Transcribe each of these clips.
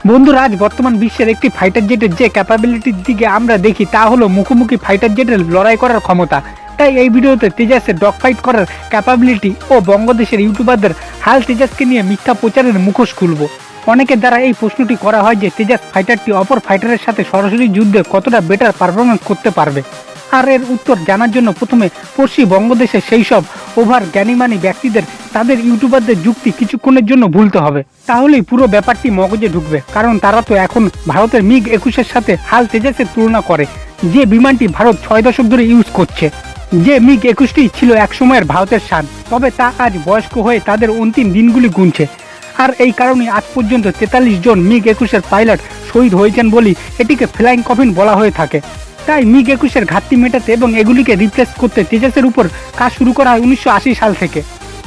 বন্ধুরা, আজ বর্তমান বিশ্বের একটি ফাইটার জেটের যে ক্যাপাবিলিটির দিকে আমরা দেখি তা হলো মুখোমুখি ফাইটার জেটের লড়াই করার ক্ষমতা। তাই এই ভিডিওতে তেজাসের ডগ ফাইট করার ক্যাপাবিলিটি ও বঙ্গদেশের ইউটিউবারদের হাল তেজাসকে নিয়ে মিথ্যা প্রচারের মুখোশ খুলব। অনেকের দ্বারা এই প্রশ্নটি করা হয় যে তেজাস ফাইটারটি অপর ফাইটারের সাথে সরাসরি যুদ্ধে কতটা বেটার পারফরমেন্স করতে পারবে। আর এর উত্তর জানার জন্য প্রথমে পশ্চিম বঙ্গদেশের সেই সব ওভার জ্ঞানীমানী ব্যক্তিদের তাদের ইউটিউবারদের যুক্তি কিছুক্ষণের জন্য ভুলতে হবে, তাহলেই পুরো ব্যাপারটি মগজে ঢুকবে। কারণ তারা তো এখন ভারতের মিগ 21-এর সাথে হাল তেজাসের তুলনা করে, যে বিমানটি ভারত 6 দশক ধরে ইউজ করছে। যে মিগ 21টি ছিল একসময়ের ভারতের শান, তবে তা আজ বয়স্ক হয়ে তাদের অন্তিম দিনগুলি গুনছে। আর এই কারণে আজ পর্যন্ত 43 জন মিগ 21-এর পাইলট শহীদ হয়েছেন বলেই এটিকে ফ্লাইং কফিন বলা হয়ে থাকে। তাই মিগ 21-এর ঘাটতি মেটাতে এবং এগুলিকে রিপ্লেস করতে তেজাসের উপর কাজ শুরু করা হয় 1980 সাল থেকে।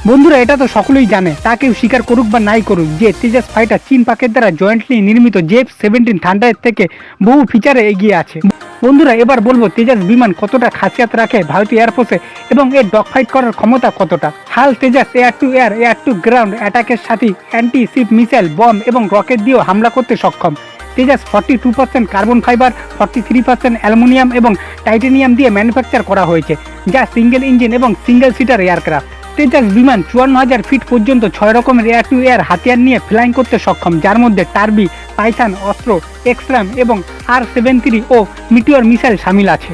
বন্ধুরা, এটা তো সকলেই জানে, তা কেউ স্বীকার করুক বা নাই করুক, যে তেজাস ফাইটার চীন পাকের দ্বারা জয়েন্টলি নির্মিত জেফ-17 থান্ডারের থেকে বহু ফিচারে এগিয়ে আছে। বন্ধুরা, এবার বলবো তেজাস বিমান কতটা খাসিয়াত রাখে ভারতীয় এয়ারফোর্সে এবং এর ডগ ফাইট করার ক্ষমতা কতটা। HAL Tejas air to air, air to ground অ্যাটাকের সাথে অ্যান্টি শিপ মিসাইল, বম এবং রকেট দিয়েও হামলা করতে সক্ষম। তেজাস 42% কার্বন ফাইবার, 43% অ্যালুমিনিয়াম এবং টাইটেনিয়াম দিয়ে ম্যানুফ্যাকচার করা হয়েছে, যা সিঙ্গেল ইঞ্জিন এবং সিঙ্গেল সিটার এয়ারক্রাফট। তেজাস বিমান 54,000 ফিট পর্যন্ত 6 রকমের এয়ার টু এয়ার হাতিয়ার নিয়ে ফ্লাইং করতে সক্ষম, যার মধ্যে টার্বি, পাইথন অস্ত্র, এক্সরাম এবং R-73 ও মিটিওর মিসাইল সামিল আছে।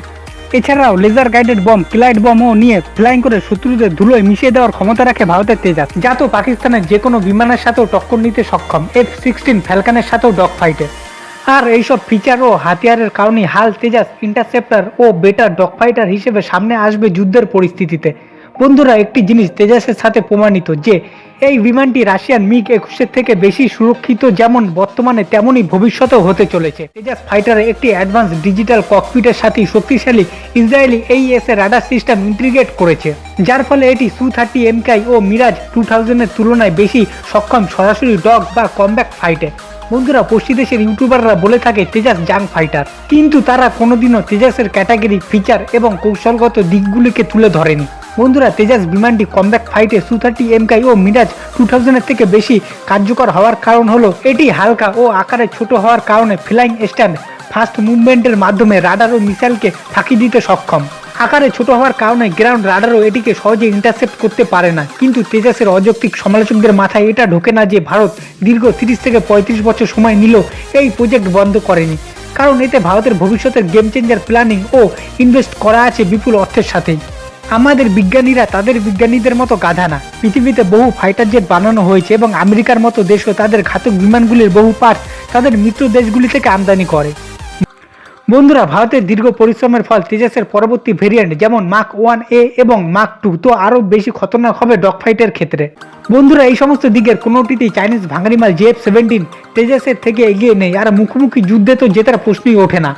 এছাড়াও লেজার গাইডেড বম, ক্লাইড বমও নিয়ে ফ্লাইং করে শত্রুদের ধুলোয় মিশিয়ে দেওয়ার ক্ষমতা রাখে ভারতের তেজাস, যা তো পাকিস্তানের যে কোনো বিমানের সাথেও টক্কর নিতে সক্ষম F-16 ফ্যালকনের সাথেও ডগ ফাইটে। আর এইসব ফিচার ও হাতিয়ারের কারণে হাল তেজাস ইন্টারসেপ্টর ও বেটার ডগ ফাইটার হিসেবে সামনে আসবে যুদ্ধের পরিস্থিতিতে। বন্ধুরা, একটি জিনিস তেজাসের সাথে প্রমাণিত যে এই বিমানটি রাশিয়ান মিগ 21-এর থেকে বেশি সুরক্ষিত, যেমন বর্তমানে তেমনই ভবিষ্যতেও হতে চলেছে। তেজাস ফাইটারে একটি অ্যাডভান্স ডিজিটাল ককপিটের সাথে শক্তিশালী ইসরায়েলি AES এর রাডার সিস্টেম ইন্টিগ্রেট করেছে, যার ফলে এটি Su-30 MKI ও মিরাজ 2000-এর তুলনায় বেশি সক্ষম সরাসরি ডগ বা কমব্যাট ফাইটে। বন্ধুরা, পশ্চিম দেশের ইউটিউবাররা বলে থাকে তেজাস জাং ফাইটার, কিন্তু তারা কোনোদিনও তেজাসের ক্যাটাগরি, ফিচার এবং কৌশলগত দিকগুলিকে তুলে ধরেনি। বন্ধুরা, তেজাস বিমানটি কমব্যাট ফাইটে Su-30 MKI ও মিরাজ 2000-এর থেকে বেশি কার্যকর হওয়ার কারণ হলো এটি হালকা ও আকারে ছোট হওয়ার কারণে ফ্লাইং স্ট্যান্ড ফাস্ট মুভমেন্টের মাধ্যমে রাডার ও মিসাইলকে ফাঁকি দিতে সক্ষম। আকারে ছোট হওয়ার কারণে গ্রাউন্ড রাডারও এটিকে সহজে ইন্টারসেপ্ট করতে পারে না। কিন্তু তেজাসের অযৌক্তিক সমালোচকদের মাথায় এটা ঢোকে না যে ভারত দীর্ঘ 30 থেকে 35 বছর সময় নিলেও এই প্রজেক্ট বন্ধ করেনি, কারণ এতে ভারতের ভবিষ্যতের গেম চেঞ্জার প্ল্যানিং ও ইনভেস্ট করা আছে বিপুল অর্থের সাথেই। আমাদের বিজ্ঞানীরা তাদের বিজ্ঞানীদের মতো গাধা না। পৃথিবীতে বহু ফাইটার জেট বানানো হয়েছে এবং আমেরিকার মতো দেশও তাদের ঘাতক বিমানগুলির বহু পার্টস তাদের মিত্র দেশগুলি থেকে আমদানি করে। বন্ধুরা, ভারতের দীর্ঘ পরিশ্রমের ফল তেজাসের পরবর্তী ভেরিয়েন্ট যেমন মাক 1A এবং মাক 2 তো আরও বেশি খতরনাক হবে ডগ ফাইটের ক্ষেত্রে। বন্ধুরা, এই সমস্ত দিকের কোনোটিতেই চাইনিজ ভাঙারি মাল F-17 তেজাসের থেকে এগিয়ে নেই, আর মুখোমুখি যুদ্ধে তো জেতার প্রশ্নই ওঠে না।